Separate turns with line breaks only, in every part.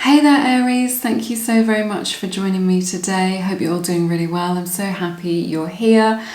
Hey there Aries, thank you so very much for joining me today. Hope you're all doing really well. I'm so happy you're here.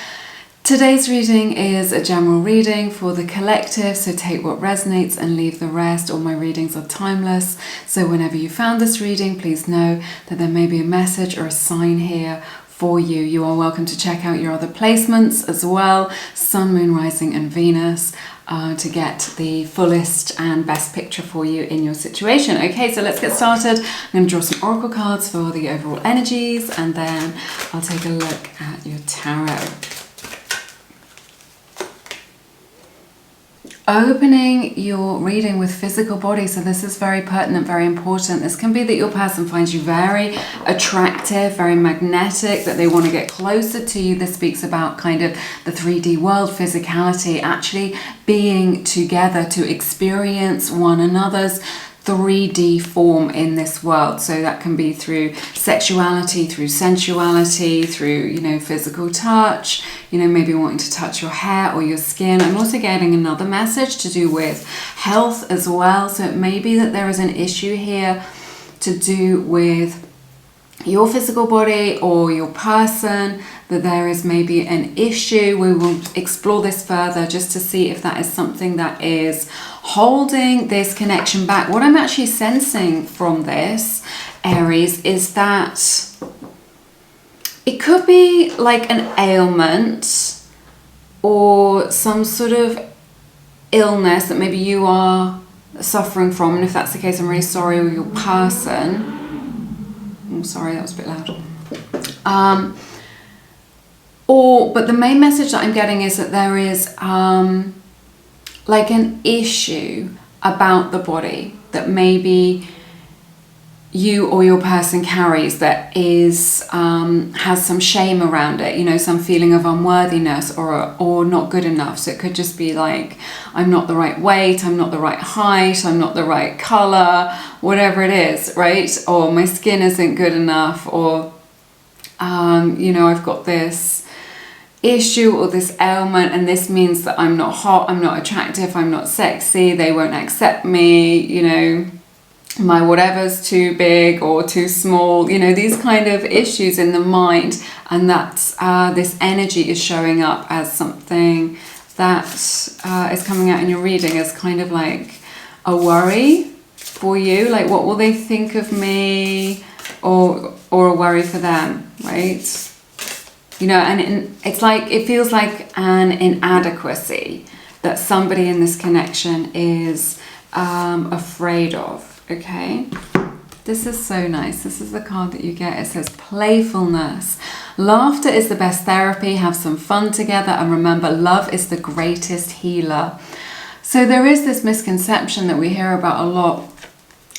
Today's reading is a general reading for the collective, so take what resonates and leave the rest. All my readings are timeless, so whenever you found this reading, please know that there may be a message or a sign here for you. You are welcome to check out your other placements as well, Sun, Moon, Rising and Venus, to get the fullest and best picture for you in your situation. Okay, so let's get started. I'm going to draw some oracle cards for the overall energies and then I'll take a look at your tarot. Opening your reading with physical body, so this is very pertinent, very important. This can be that your person finds you very attractive, very magnetic, that they want to get closer to you. This speaks about kind of the 3D world, physicality, actually being together to experience one another's 3D form in this world. So that can be through sexuality, through sensuality, through, physical touch, maybe wanting to touch your hair or your skin. I'm also getting another message to do with health as well. So it may be that there is an issue here to do with your physical body or your person, that there is maybe an issue. We will explore this further just to see if that is something that is holding this connection back. What I'm actually sensing from this, Aries, is that it could be like an ailment or some sort of illness that maybe you are suffering from. And if that's the case, I'm really sorry, or your person. I'm sorry, that was a bit loud. But the main message that I'm getting is that there is like an issue about the body that maybe you or your person carries that is has some shame around it, some feeling of unworthiness or not good enough. So it could just be like, I'm not the right weight, I'm not the right height, I'm not the right color, whatever it is, right? Or my skin isn't good enough, or I've got this issue or this ailment and this means that I'm not hot, I'm not attractive, I'm not sexy, they won't accept me, my whatever's too big or too small, these kind of issues in the mind. And that's this energy is showing up as something that is coming out in your reading as kind of like a worry for you, like what will they think of me, or a worry for them, right? It's like, it feels like an inadequacy that somebody in this connection is afraid of. Okay, this is so nice. This is the card that you get. It says playfulness. Laughter is the best therapy. Have some fun together, and remember, love is the greatest healer. So there is this misconception that we hear about a lot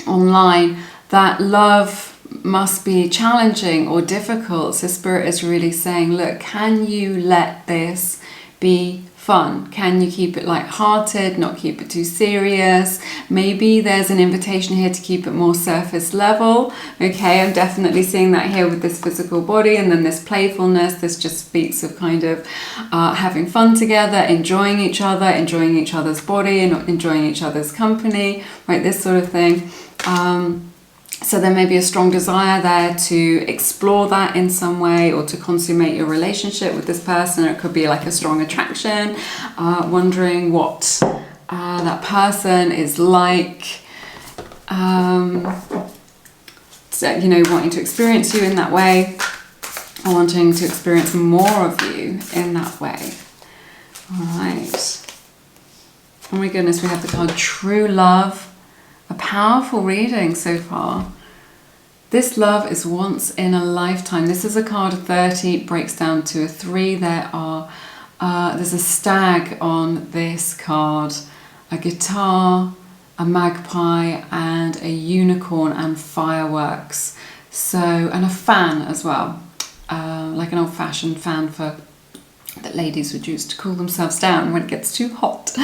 online, that love must be challenging or difficult. So Spirit is really saying, look, can you let this be fun? Can you keep it light-hearted, not keep it too serious? Maybe there's an invitation here to keep it more surface level. Okay, I'm definitely seeing that here with this physical body, and then this playfulness. This just speaks of kind of having fun together, enjoying each other's body, and enjoying each other's company, right? This sort of thing. So there may be a strong desire there to explore that in some way, or to consummate your relationship with this person. Or it could be like a strong attraction, wondering what that person is like, wanting to experience you in that way, or wanting to experience more of you in that way. All right. Oh my goodness, we have the card True Love. A powerful reading so far. This love is once in a lifetime. This is a card of 30, breaks down to a 3. There's a stag on this card, a guitar, a magpie, and a unicorn, and fireworks. So, and a fan as well, like an old-fashioned fan that ladies would use to cool themselves down when it gets too hot.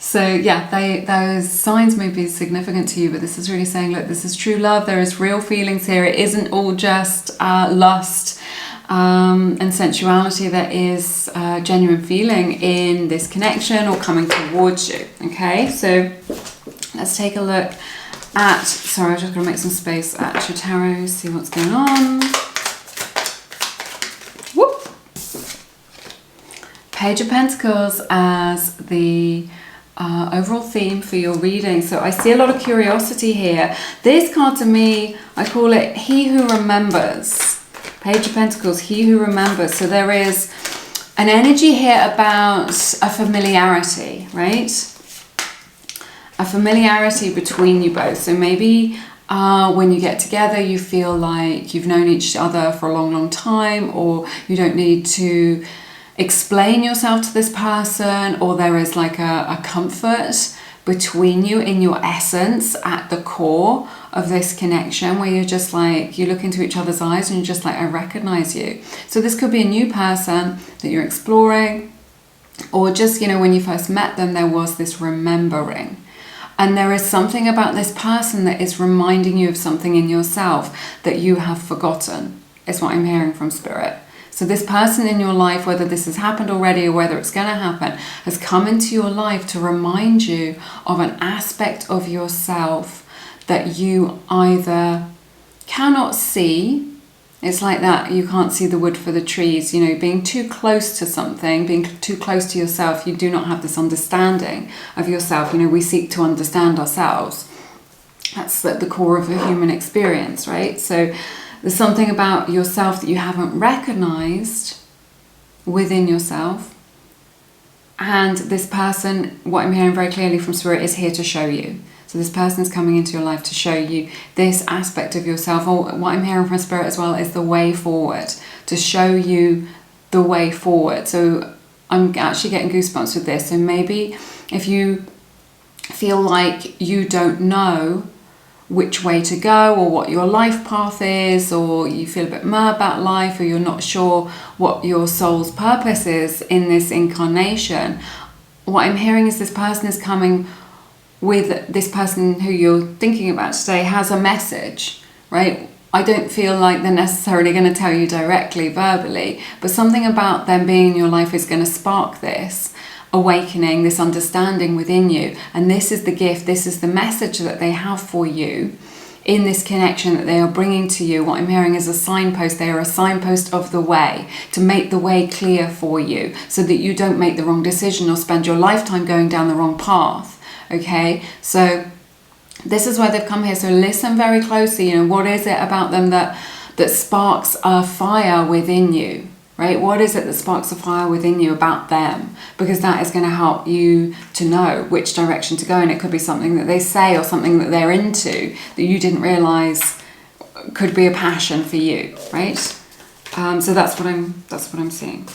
So yeah, those signs may be significant to you, but this is really saying, look, this is true love. There is real feelings here. It isn't all just lust and sensuality. There is genuine feeling in this connection or coming towards you. Okay, so let's take a look sorry, I'm just going to make some space at your tarot, see what's going on. Whoop! Page of Pentacles as the overall theme for your reading. So I see a lot of curiosity here. This card to me, I call it He Who Remembers. Page of Pentacles, He Who Remembers. So there is an energy here about a familiarity, right? A familiarity between you both. So maybe when you get together, you feel like you've known each other for a long, long time, or you don't need to explain yourself to this person, or there is like a comfort between you in your essence at the core of this connection, where you're just like, you look into each other's eyes and you're just like, I recognize you. So this could be a new person that you're exploring, or just, you know, when you first met them, there was this remembering. And there is something about this person that is reminding you of something in yourself that you have forgotten, is what I'm hearing from Spirit. So this person in your life, whether this has happened already or whether it's going to happen, has come into your life to remind you of an aspect of yourself that you either cannot see. It's like that, you can't see the wood for the trees, you know, being too close to something, being too close to yourself, you do not have this understanding of yourself. You know, we seek to understand ourselves. That's at the core of a human experience, right? So there's something about yourself that you haven't recognized within yourself. And this person, what I'm hearing very clearly from Spirit, is here to show you. So this person's coming into your life to show you this aspect of yourself. Or what I'm hearing from Spirit as well is the way forward, to show you the way forward. So I'm actually getting goosebumps with this. So maybe if you feel like you don't know which way to go, or what your life path is, or you feel a bit meh about life, or you're not sure what your soul's purpose is in this incarnation, what I'm hearing is this person is coming with, this person who you're thinking about today has a message, right? I don't feel like they're necessarily going to tell you directly, verbally, but something about them being in your life is going to spark this awakening, this understanding within you. And this is the gift, this is the message that they have for you in this connection that they are bringing to you. What I'm hearing is a signpost. They are a signpost of the way, to make the way clear for you so that you don't make the wrong decision or spend your lifetime going down the wrong path. Okay, so this is why they've come here. So listen very closely. You know, what is it about them that sparks a fire within you, right? What is it that sparks a fire within you about them? Because that is going to help you to know which direction to go. And it could be something that they say or something that they're into that you didn't realize could be a passion for you, right? So that's what I'm seeing.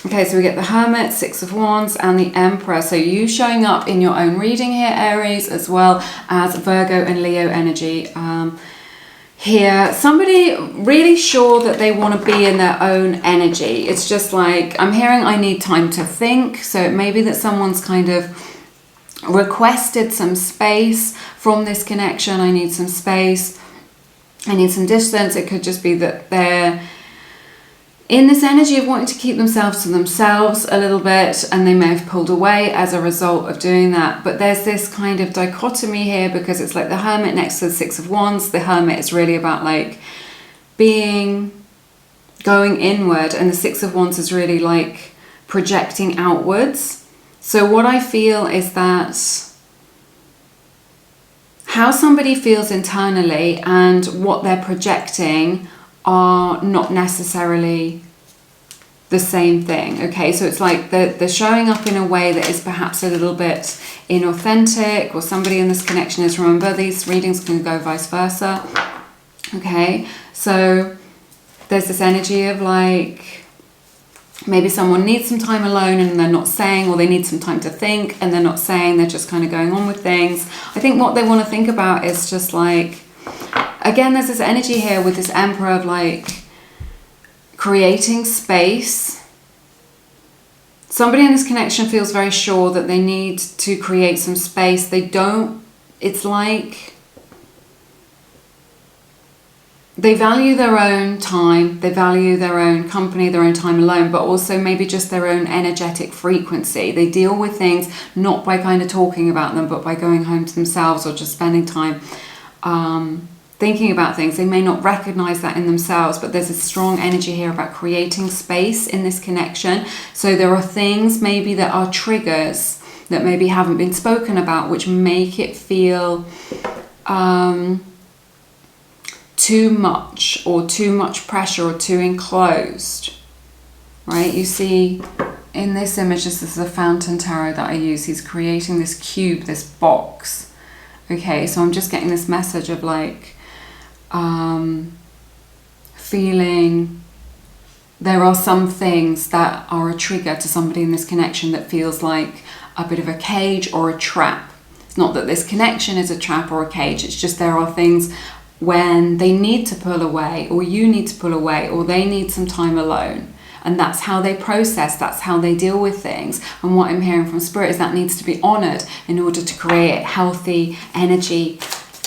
Okay, so we get the Hermit, Six of Wands, and the Emperor. So you showing up in your own reading here, Aries, as well as Virgo and Leo energy. Here, somebody really sure that they want to be in their own energy. It's just like, I'm hearing I need time to think. So it may be that someone's kind of requested some space from this connection. I need some space. I need some distance. It could just be that they're in this energy of wanting to keep themselves to themselves a little bit, and they may have pulled away as a result of doing that. But there's this kind of dichotomy here, because it's like the Hermit next to the Six of Wands. The Hermit is really about like going inward, and the Six of Wands is really like projecting outwards. So what I feel is that how somebody feels internally and what they're projecting are not necessarily the same thing. Okay, so it's like they're showing up in a way that is perhaps a little bit inauthentic, or somebody in this connection is, remember, these readings can go vice versa. Okay, so there's this energy of like, maybe someone needs some time alone and they're not saying, or they need some time to think and they're not saying, they're just kind of going on with things. I think what they want to think about is just like, again, there's this energy here with this Emperor of like creating space. Somebody in this connection feels very sure that they need to create some space. They don't, it's like they value their own time, they value their own company, their own time alone, but also maybe just their own energetic frequency. They deal with things not by kind of talking about them, but by going home to themselves or just spending time thinking about things. They may not recognize that in themselves, but there's a strong energy here about creating space in this connection. So there are things maybe that are triggers that maybe haven't been spoken about, which make it feel too much, or too much pressure, or too enclosed, right? You see in this image, this is the fountain tarot that I use. He's creating this cube, this box. Okay, so I'm just getting this message of like feeling there are some things that are a trigger to somebody in this connection that feels like a bit of a cage or a trap. It's not that this connection is a trap or a cage, it's just there are things when they need to pull away, or you need to pull away, or they need some time alone. And that's how they process, that's how they deal with things. And what I'm hearing from Spirit is that needs to be honored in order to create healthy energy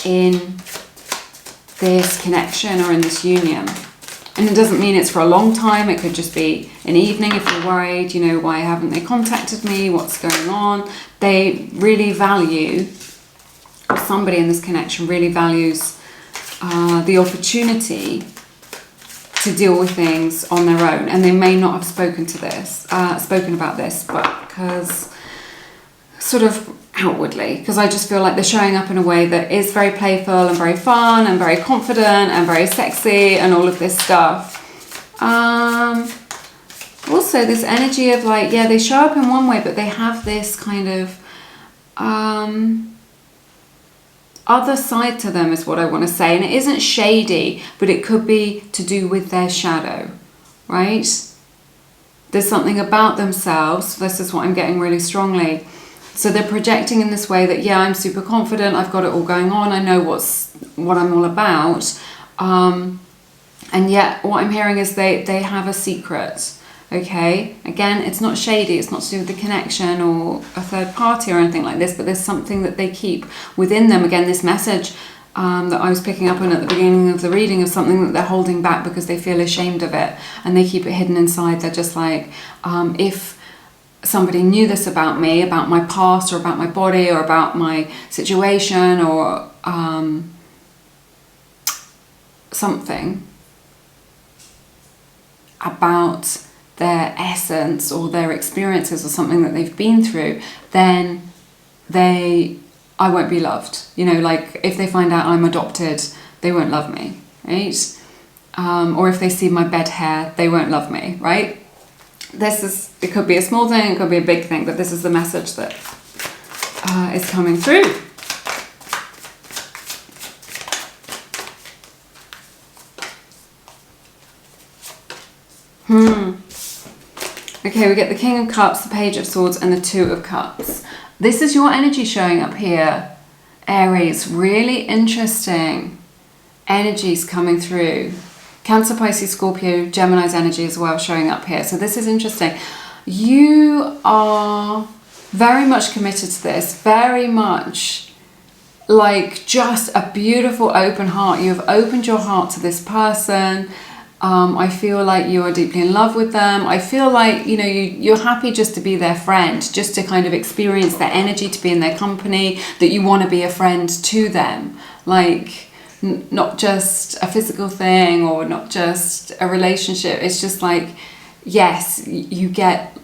in this connection or in this union. And it doesn't mean it's for a long time. It could just be an evening if you're worried, you know, why haven't they contacted me? What's going on? They really value, somebody in this connection really values the opportunity to deal with things on their own, and they may not have spoken about this, but because sort of outwardly, because I just feel like they're showing up in a way that is very playful and very fun and very confident and very sexy and all of this stuff. Also this energy of like, yeah, they show up in one way, but they have this kind of other side to them is what I want to say. And it isn't shady, but it could be to do with their shadow, right? There's something about themselves. This is what I'm getting really strongly. So they're projecting in this way that, yeah, I'm super confident. I've got it all going on. I know what I'm all about. And yet what I'm hearing is they have a secret. Okay, again, it's not shady, it's not to do with the connection or a third party or anything like this, but there's something that they keep within them. Again, this message that I was picking up on at the beginning of the reading of something that they're holding back because they feel ashamed of it and they keep it hidden inside. They're just like, if somebody knew this about me, about my past or about my body or about my situation or something about their essence or their experiences or something that they've been through, then I won't be loved. You know, like if they find out I'm adopted, they won't love me, right? Or if they see my bed hair, they won't love me, right? It could be a small thing, it could be a big thing, but this is the message that is coming through. Okay, we get the King of Cups, the Page of Swords, and the Two of Cups. This is your energy showing up here, Aries. Really interesting energies coming through. Cancer, Pisces, Scorpio, Gemini's energy as well showing up here. So this is interesting. You are very much committed to this, very much like just a beautiful open heart. You have opened your heart to this person. I feel like you are deeply in love with them. I feel like, you know, you're happy just to be their friend, just to kind of experience their energy, to be in their company, that you want to be a friend to them. Like, not just a physical thing or not just a relationship. It's just like, yes, you get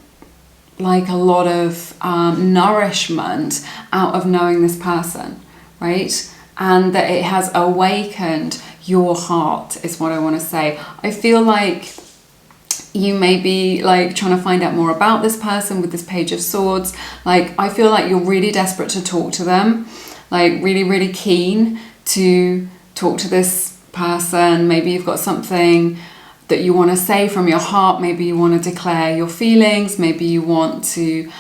like a lot of nourishment out of knowing this person, right? And that it has awakened your heart is what I want to say. I feel like you may be like trying to find out more about this person with this Page of Swords. Like, I feel like you're really desperate to talk to them, like really, really keen to talk to this person. Maybe you've got something that you want to say from your heart. Maybe you want to declare your feelings. Maybe you want to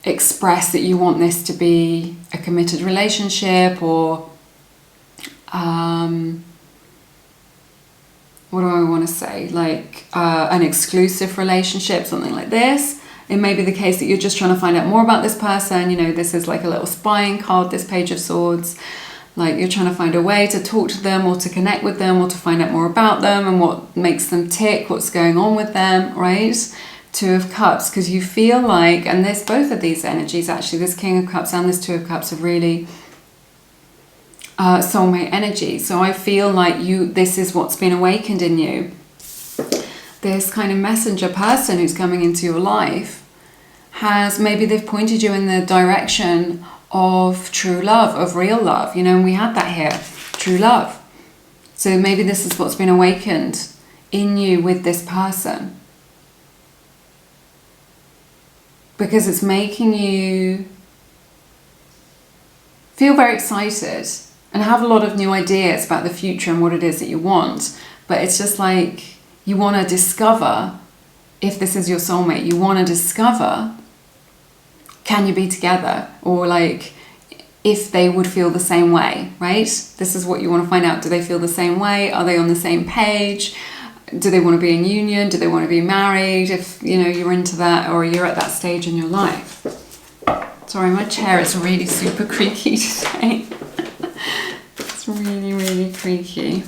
express that you want this to be a committed relationship, or what do I want to say, like an exclusive relationship, something like this. It may be the case that you're just trying to find out more about this person. You know, this is like a little spying card, this Page of Swords. Like you're trying to find a way to talk to them or to connect with them or to find out more about them and what makes them tick, what's going on with them, right? Two of Cups, because you feel like, and there's both of these energies actually, this King of Cups and this Two of Cups are really soulmate energy. So I feel like this is what's been awakened in you. This kind of messenger person who's coming into your life maybe they've pointed you in the direction of true love, of real love, you know, and we had that here, true love. So maybe this is what's been awakened in you with this person, because it's making you feel very excited and have a lot of new ideas about the future and what it is that you want. But it's just like you want to discover if this is your soulmate. You want to discover, can you be together? Or like if they would feel the same way, right? This is what you want to find out. Do they feel the same way? Are they on the same page? Do they want to be in union? Do they want to be married? If, you know, you're into that or you're at that stage in your life. Sorry, my chair is really super creaky today. It's really, really creaky.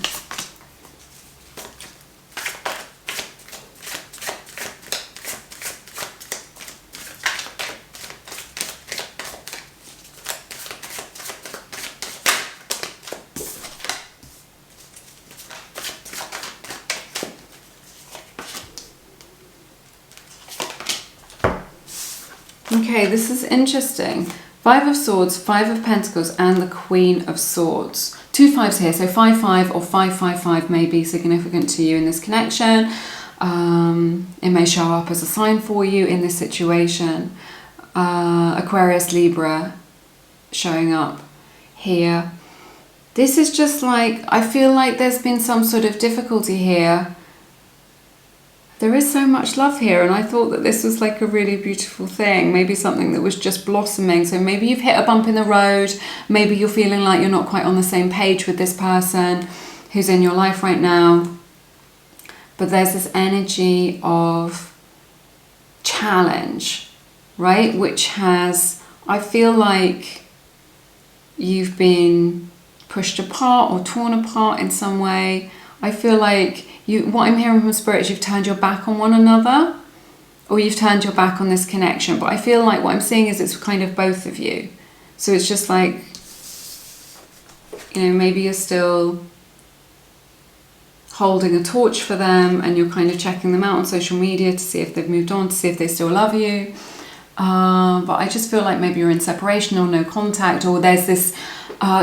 Okay, this is interesting. Five of Swords, Five of Pentacles, and the Queen of Swords. Two fives here, so 5-5 or 5-5-5 may be significant to you in this connection. It may show up as a sign for you in this situation. Aquarius, Libra showing up here. This is just like, I feel like there's been some sort of difficulty here. There is so much love here, and I thought that this was like a really beautiful thing, maybe something that was just blossoming. So maybe you've hit a bump in the road, maybe you're feeling like you're not quite on the same page with this person who's in your life right now. But there's this energy of challenge, right? Which has, I feel like you've been pushed apart or torn apart in some way. I feel like what I'm hearing from Spirit is you've turned your back on one another, or you've turned your back on this connection. But I feel like what I'm seeing is it's kind of both of you. So it's just like, you know, maybe you're still holding a torch for them and you're kind of checking them out on social media to see if they've moved on, to see if they still love you. But I just feel like maybe you're in separation or no contact, or there's this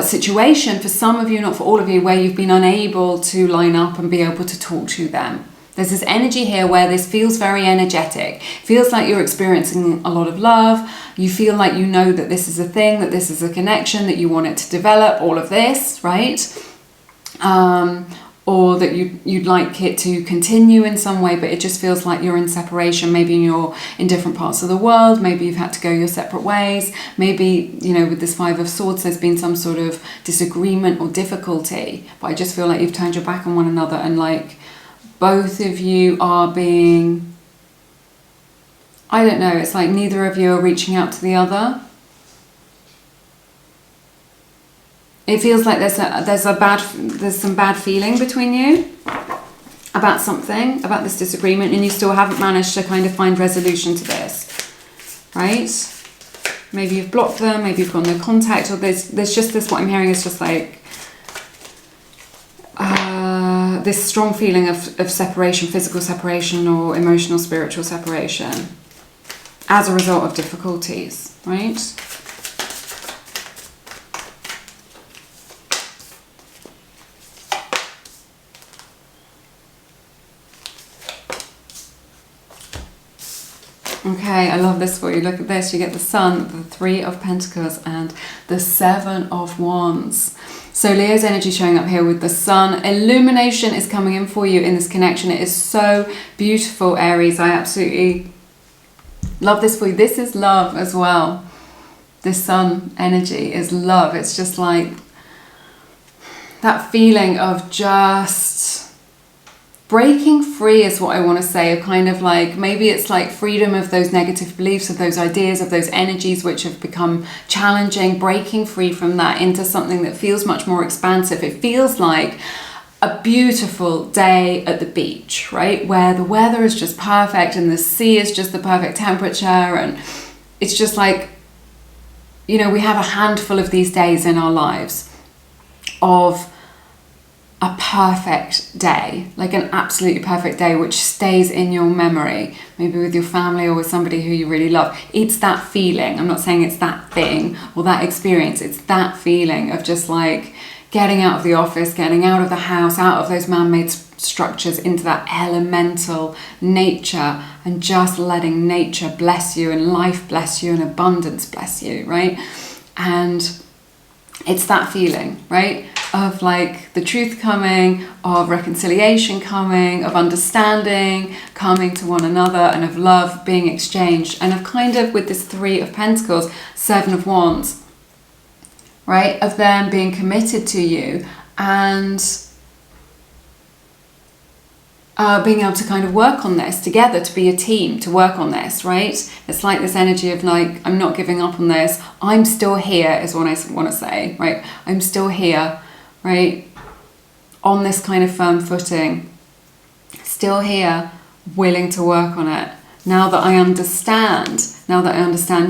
situation for some of you, not for all of you, where you've been unable to line up and be able to talk to them. There's this energy here where this feels very energetic. Feels like you're experiencing a lot of love. You feel like you know that this is a thing, that this is a connection, that you want it to develop, all of this, right? Or that you'd like it to continue in some way, but it just feels like you're in separation. Maybe you're in different parts of the world. Maybe you've had to go your separate ways. Maybe, you know, with this Five of Swords, there's been some sort of disagreement or difficulty. But I just feel like you've turned your back on one another, and like both of you are being, I don't know, it's like neither of you are reaching out to the other. It feels like there's some bad feeling between you about something, about this disagreement, and you still haven't managed to kind of find resolution to this, right? Maybe you've blocked them, maybe you've got no contact, or there's just this, what I'm hearing is just like this strong feeling of separation, physical separation or emotional, spiritual separation as a result of difficulties, right? Okay, I love this for you. Look at this. You get the Sun, the Three of Pentacles, and the Seven of Wands. So Leo's energy showing up here with the Sun. Illumination is coming in for you in this connection. It is so beautiful, Aries. I absolutely love this for you. This is love as well. This Sun energy is love. It's just like that feeling of just breaking free is what I want to say, of kind of like, maybe it's like freedom of those negative beliefs, of those ideas, of those energies which have become challenging, breaking free from that into something that feels much more expansive. It feels like a beautiful day at the beach, right? Where the weather is just perfect and the sea is just the perfect temperature, and it's just like, you know, we have a handful of these days in our lives of a perfect day, like an absolutely perfect day, which stays in your memory, maybe with your family or with somebody who you really love. It's that feeling. I'm not saying it's that thing or that experience. It's that feeling of just like getting out of the office, getting out of the house, out of those man-made structures into that elemental nature, and just letting nature bless you and life bless you and abundance bless you, right? And it's that feeling, right? Of like the truth coming, of reconciliation coming, of understanding coming to one another, and of love being exchanged, and of kind of with this 3 of Pentacles, 7 of Wands, right? Of them being committed to you and being able to kind of work on this together, to be a team, to work on this, right? It's like this energy of like, I'm not giving up on this. I'm still here is what I want to say, right? I'm still here, right? On this kind of firm footing, still here, willing to work on it. Now that I understand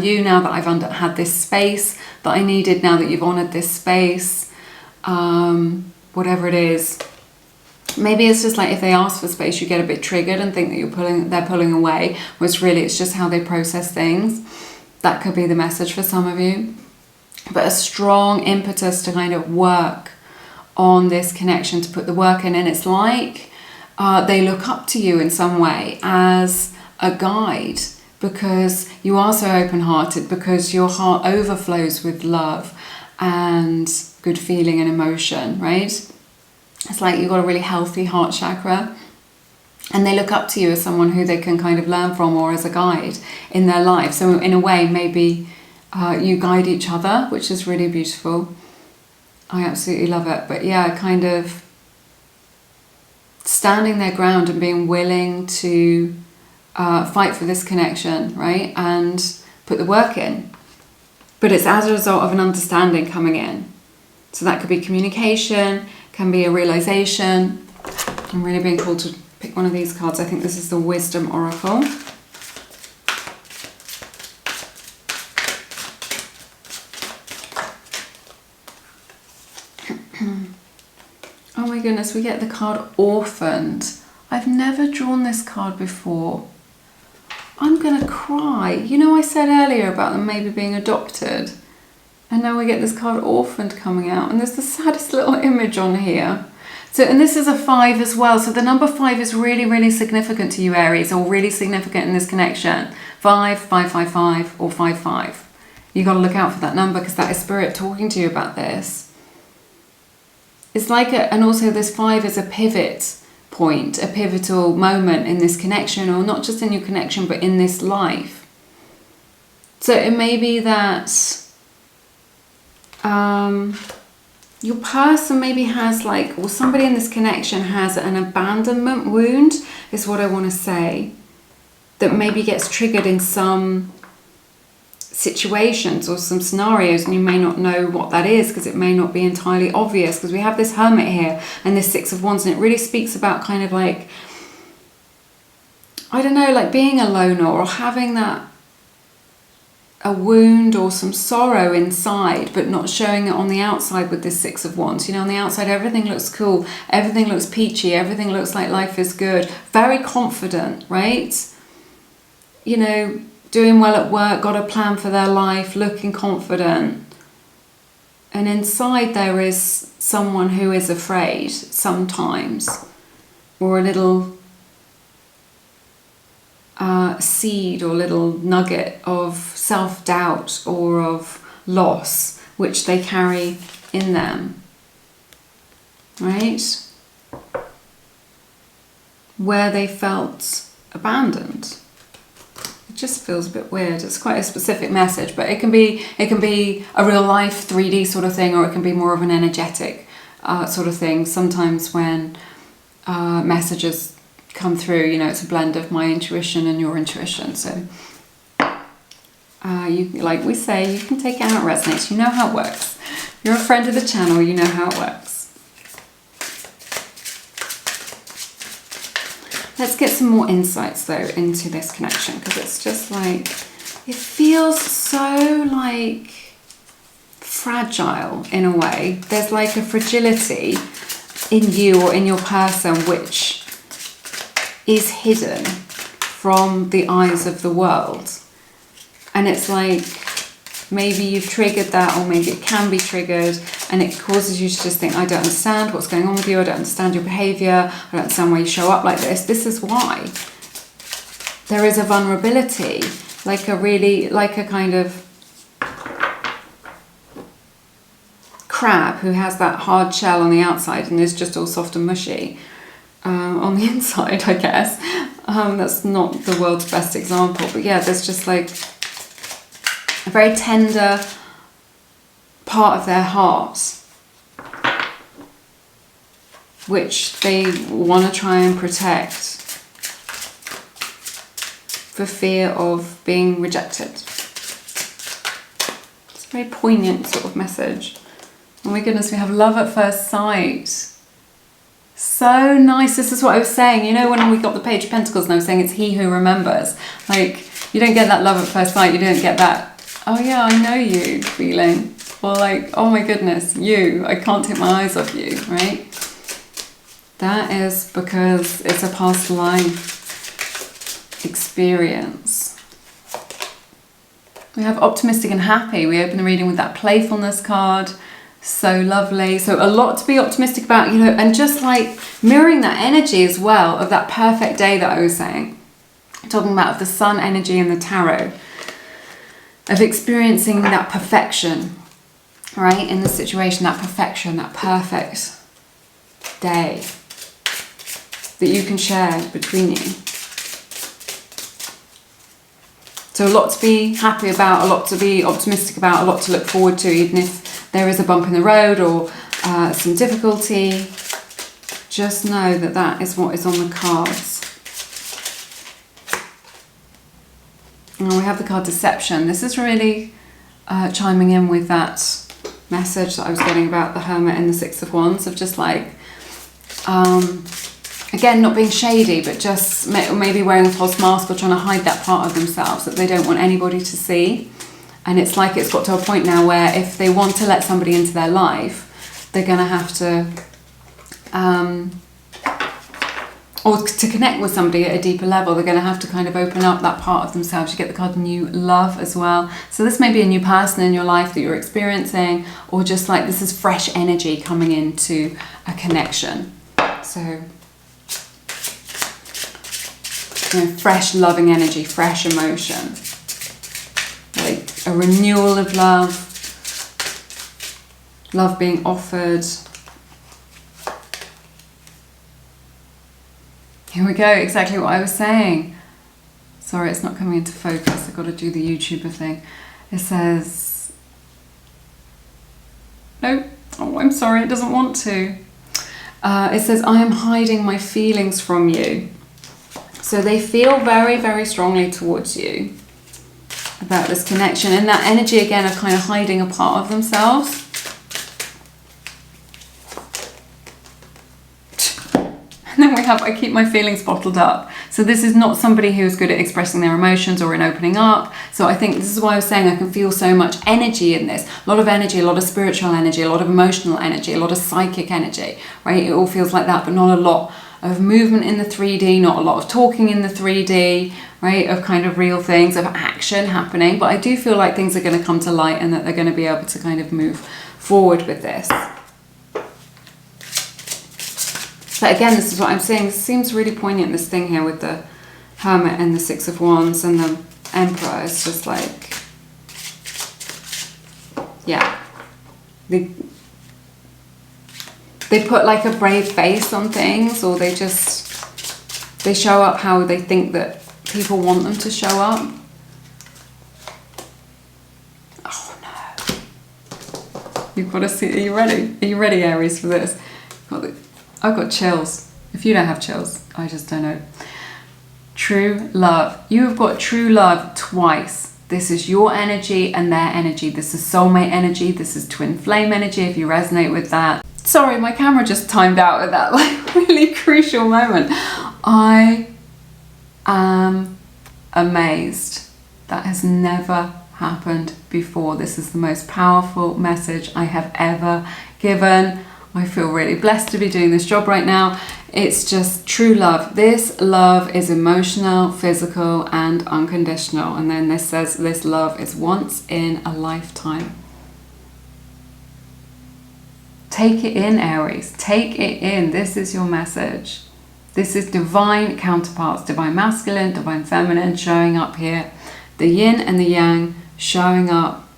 you, now that I've had this space that I needed, now that you've honoured this space, whatever it is. Maybe it's just like if they ask for space, you get a bit triggered and think that they're pulling away, whereas really it's just how they process things. That could be the message for some of you. But a strong impetus to kind of work on this connection, to put the work in. And it's like they look up to you in some way as a guide, because you are so open-hearted, because your heart overflows with love and good feeling and emotion, right? It's like you've got a really healthy heart chakra, and they look up to you as someone who they can kind of learn from, or as a guide in their life. So in a way, maybe you guide each other, which is really beautiful. I absolutely love it. But yeah, kind of standing their ground and being willing to fight for this connection, right? And put the work in. But it's as a result of an understanding coming in. So that could be communication, can be a realization. I'm really being called to pick one of these cards. I think this is the Wisdom Oracle. Oh my goodness, we get the card Orphaned. I've never drawn this card before. I'm gonna cry. You know, I said earlier about them maybe being adopted, and now we get this card Orphaned coming out, and there's the saddest little image on here. So, and this is a 5 as well. So the number 5 is really, really significant to you, Aries, or really significant in this connection. 5, 555, or 55. You got to look out for that number, because that is Spirit talking to you about this. It's like and also this 5 is a pivot point, a pivotal moment in this connection, or not just in your connection, but in this life. So it may be that your person maybe has like, or somebody in this connection has an abandonment wound, is what I want to say, that maybe gets triggered in some situations or some scenarios, and you may not know what that is, because it may not be entirely obvious, because we have this Hermit here and this 6 of Wands, and it really speaks about kind of like, I don't know, like being a loner, or having that a wound or some sorrow inside, but not showing it on the outside with this 6 of Wands. You know, on the outside everything looks cool, everything looks peachy, everything looks like life is good, very confident, right? You know, doing well at work, got a plan for their life, looking confident. And inside there is someone who is afraid sometimes, or a little seed or little nugget of self-doubt or of loss, which they carry in them, right? Where they felt abandoned. It just feels a bit weird. It's quite a specific message, but it can be a real life 3D sort of thing, or it can be more of an energetic sort of thing. Sometimes when messages come through. You know, it's a blend of my intuition and your intuition. So you, like we say, you can take it how it resonates. You know how it works. You're a friend of the channel, you know how it works. Let's get some more insights though into this connection, because it's just like, it feels so like fragile in a way. There's like a fragility in you or in your person which is hidden from the eyes of the world. And it's like, maybe you've triggered that, or maybe it can be triggered, and it causes you to just think, I don't understand what's going on with you, I don't understand your behaviour, I don't understand why you show up like this. This is why. There is a vulnerability, like a really, like a kind of crab who has that hard shell on the outside and is just all soft and mushy on the inside, I guess. That's not the world's best example, but yeah, there's just like a very tender part of their heart which they want to try and protect for fear of being rejected. It's a very poignant sort of message. Oh my goodness, we have love at first sight. So nice. This is what I was saying. You know, when we got the Page of Pentacles and I was saying it's he who remembers. Like, you don't get that love at first sight. You don't get that, oh yeah, I know you feeling. Or like, oh my goodness, you, I can't take my eyes off you, right? That is because it's a past life experience. We have optimistic and happy. We open the reading with that playfulness card. So lovely. So a lot to be optimistic about, you know, and just like mirroring that energy as well of that perfect day that I was saying. Talking about the sun energy in the tarot. Of experiencing that perfection, right? In the situation, that perfection, that perfect day that you can share between you. So a lot to be happy about, a lot to be optimistic about, a lot to look forward to, even if there is a bump in the road or some difficulty. Just know that that is what is on the cards. And we have the card Deception. This is really chiming in with that message that I was getting about the Hermit and the Six of Wands, of just like, again, not being shady, but just maybe wearing a false mask or trying to hide that part of themselves that they don't want anybody to see. And it's like it's got to a point now where if they want to let somebody into their life, they're going to have to, or to connect with somebody at a deeper level, they're going to have to kind of open up that part of themselves. You get the card New Love as well. So this may be a new person in your life that you're experiencing, or just like this is fresh energy coming into a connection. So, you know, fresh loving energy, fresh emotion. Like a renewal of love, love being offered. Here we go, exactly what I was saying. Sorry, it's not coming into focus. I've got to do the YouTuber thing. It says, no, oh, I'm sorry, it doesn't want to. It says, I am hiding my feelings from you. So they feel very, very strongly towards you about this connection, and that energy again of kind of hiding a part of themselves. And then we have, I keep my feelings bottled up. So this is not somebody who is good at expressing their emotions or in opening up. So I think this is why I was saying I can feel so much energy in this. A lot of energy, a lot of spiritual energy, a lot of emotional energy, a lot of psychic energy, right? It all feels like that, but not a lot of movement in the 3D, not a lot of talking in the 3D, right? Of kind of real things, of action happening. But I do feel like things are going to come to light and that they're going to be able to kind of move forward with this. But again, this is what I'm saying. This seems really poignant, this thing here with the Hermit and the Six of Wands and the Emperor. It's just like, yeah. They put like a brave face on things, or they show up how they think that people want them to show up. Oh no. You've got to see, are you ready? Are you ready, Aries, for this? I've got chills. If you don't have chills, I just don't know. True love. You have got true love twice. This is your energy and their energy. This is soulmate energy. This is twin flame energy, if you resonate with that. Sorry, my camera just timed out at that like really crucial moment. I am amazed. That has never happened before. This is the most powerful message I have ever given. I feel really blessed to be doing this job right now. It's just true love. This love is emotional, physical, and unconditional. And then this says this love is once in a lifetime. Take it in, Aries. Take it in. This is your message. This is divine counterparts, divine masculine, divine feminine showing up here. The yin and the yang showing up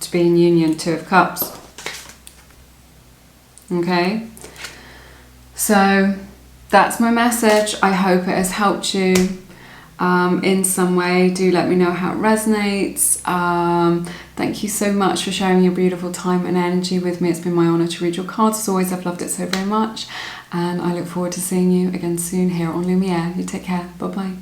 to be in union. Two of Cups. Okay, so that's my message. I hope it has helped you in some way. Do let me know how it resonates. Thank you so much for sharing your beautiful time and energy with me. It's been my honour to read your cards. As always, I've loved it so very much, and I look forward to seeing you again soon here on Lumiere. You take care. Bye bye.